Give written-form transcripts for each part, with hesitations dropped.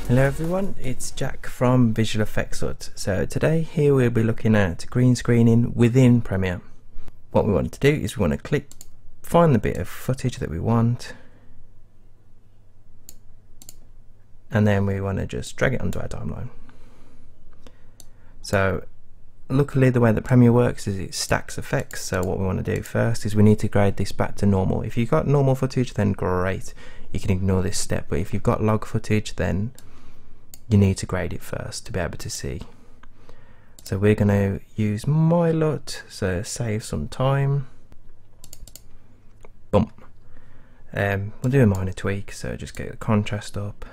Hello everyone, it's Jack from VFXHUT. So today here we'll be looking at green screening within Premiere. What we want to do is we want to find the bit of footage that we want, and then we want to just drag it onto our timeline. So luckily the way that Premiere works is it stacks effects, so what we want to do first is we need to grade this back to normal. If you've got normal footage, then great, you can ignore this step, but if you've got log footage, then you need to grade it first to be able to see. So we're going to use my LUT, so save some time. Boom. We'll do a minor tweak, so just get the contrast up,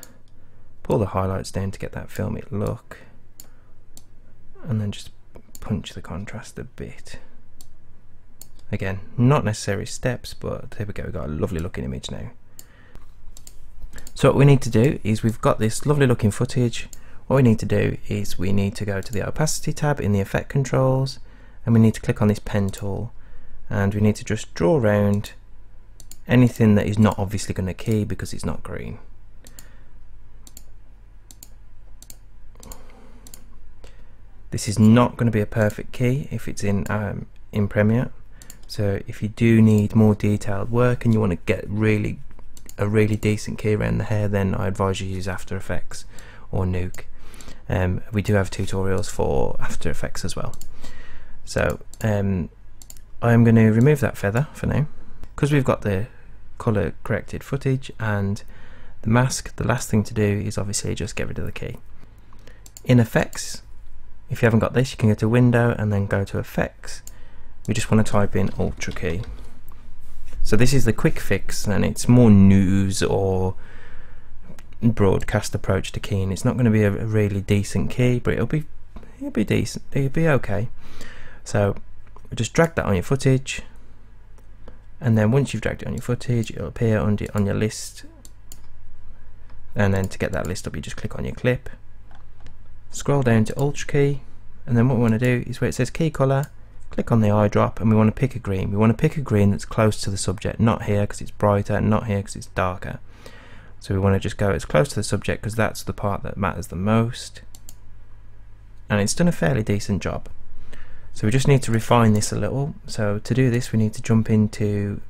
pull the highlights down to get that filmic look, and then just punch the contrast a bit. Again, not necessary steps, but there we go, we've got a lovely looking image now. So what we need to do is we've got this lovely looking footage. What we need to do is we need to go to the opacity tab in the effect controls, and we need to click on this pen tool, and we need to just draw around anything that is not obviously going to key because it's not green. This is not going to be a perfect key if it's in Premiere, so if you do need more detailed work and you want to get a really decent key around the hair, then I advise you use After Effects or Nuke. We do have tutorials for After Effects as well. So I'm going to remove that feather for now, because we've got the color corrected footage and the mask. The last thing to do is obviously just get rid of the key. In Effects, if you haven't got this, you can go to Window and then go to Effects. We just want to type in Ultra Key. So this is the quick fix, and it's more news or broadcast approach to keying. It's not going to be a really decent key, but it'll be decent. It'll be okay. So just drag that on your footage, and then once you've dragged it on your footage, it'll appear on your list. And then to get that list up, you just click on your clip, scroll down to Ultra Key, and then what we want to do is where it says Key Color, click on the eyedrop, and we want to pick a green. We want to pick a green that's close to the subject, not here because it's brighter, not here because it's darker. So we want to just go as close to the subject because that's the part that matters the most, and it's done a fairly decent job. So we just need to refine this a little. So to do this, we need to jump into,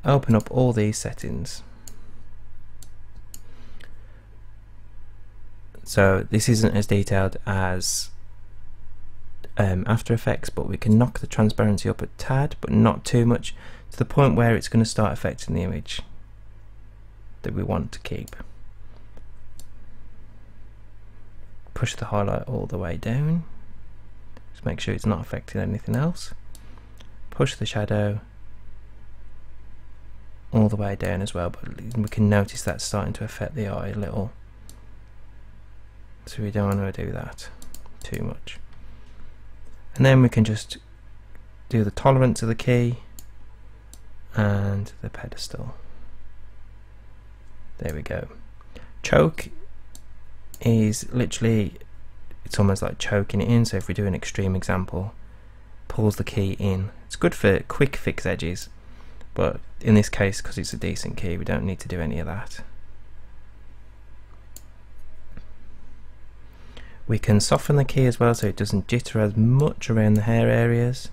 open up all these settings. So this isn't as detailed as After Effects, but we can knock the transparency up a tad, but not too much, to the point where it's going to start affecting the image that we want to keep. Push the highlight all the way down, just make sure it's not affecting anything else. Push the shadow all the way down as well, but we can notice that's starting to affect the eye a little, so we don't want to do that too much. And then we can just do the tolerance of the key and the pedestal. There we go. Choke is literally, it's almost like choking it in. So if we do an extreme example, pulls the key in. It's good for quick fix edges, but in this case, because it's a decent key, we don't need to do any of that. We can soften the key as well, so it doesn't jitter as much around the hair areas,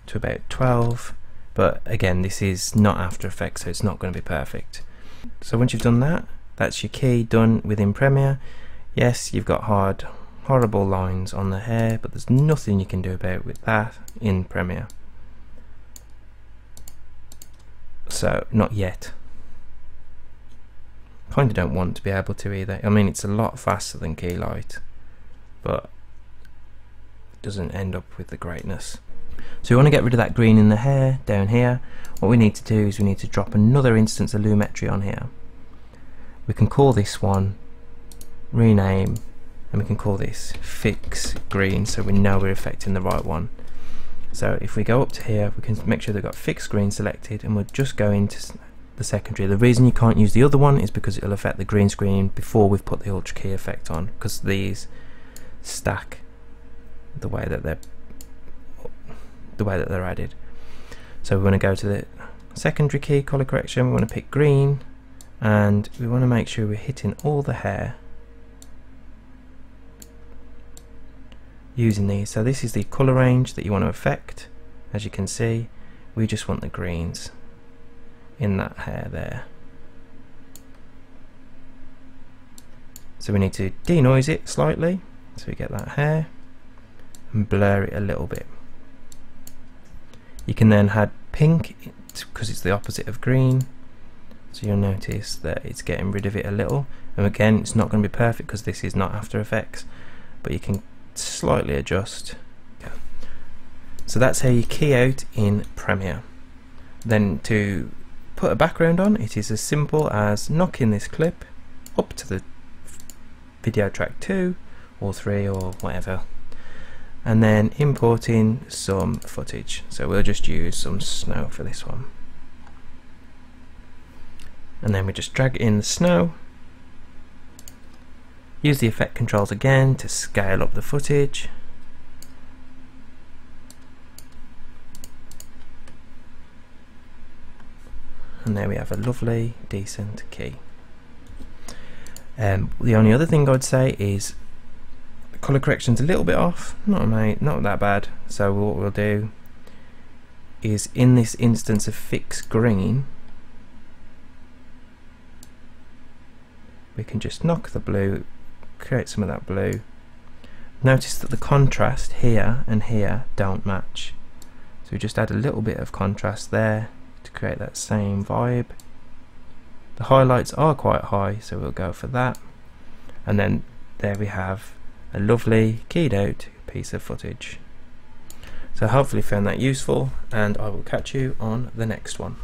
to about 12, but again, this is not After Effects, so it's not going to be perfect. So once you've done that, that's your key done within Premiere. Yes, you've got horrible lines on the hair, but there's nothing you can do about with that in Premiere. So not yet. Kind of don't want to be able to either. I mean, it's a lot faster than Keylight, but it doesn't end up with the greatness. So we want to get rid of that green in the hair down here. What we need to do is we need to drop another instance of Lumetri on here. We can call this one, rename, and we can call this Fix Green, so we know we're affecting the right one. So if we go up to here, we can make sure they've got Fix Green selected, and we'll just go into the secondary. The reason you can't use the other one is because it'll affect the green screen before we've put the Ultra Key effect on, because these stack the way that they're added. So we want to go to the Secondary key colour correction, we want to pick green, and we want to make sure we're hitting all the hair using these. So this is the colour range that you want to affect. As you can see, we just want the greens in that hair there. So we need to denoise it slightly so we get that hair and blur it a little bit. You can then add pink because it's the opposite of green, so you'll notice that it's getting rid of it a little, and again it's not going to be perfect because this is not After Effects, but you can slightly adjust. So that's how you key out in Premiere. Then to put a background on, it is as simple as knocking this clip up to the video track 2 or 3 or whatever, and then importing some footage. So we'll just use some snow for this one, and then we just drag in the snow, use the effect controls again to scale up the footage, and there we have a lovely decent key. The only other thing I would say is the colour correction's a little bit off, not that bad. So what we'll do is, in this instance of fix green, we can just knock the blue, create some of that blue. Notice that the contrast here and here don't match, so we just add a little bit of contrast there to create that same vibe. The highlights are quite high, so we'll go for that, and then there we have a lovely keyed out piece of footage. So hopefully you found that useful, and I will catch you on the next one.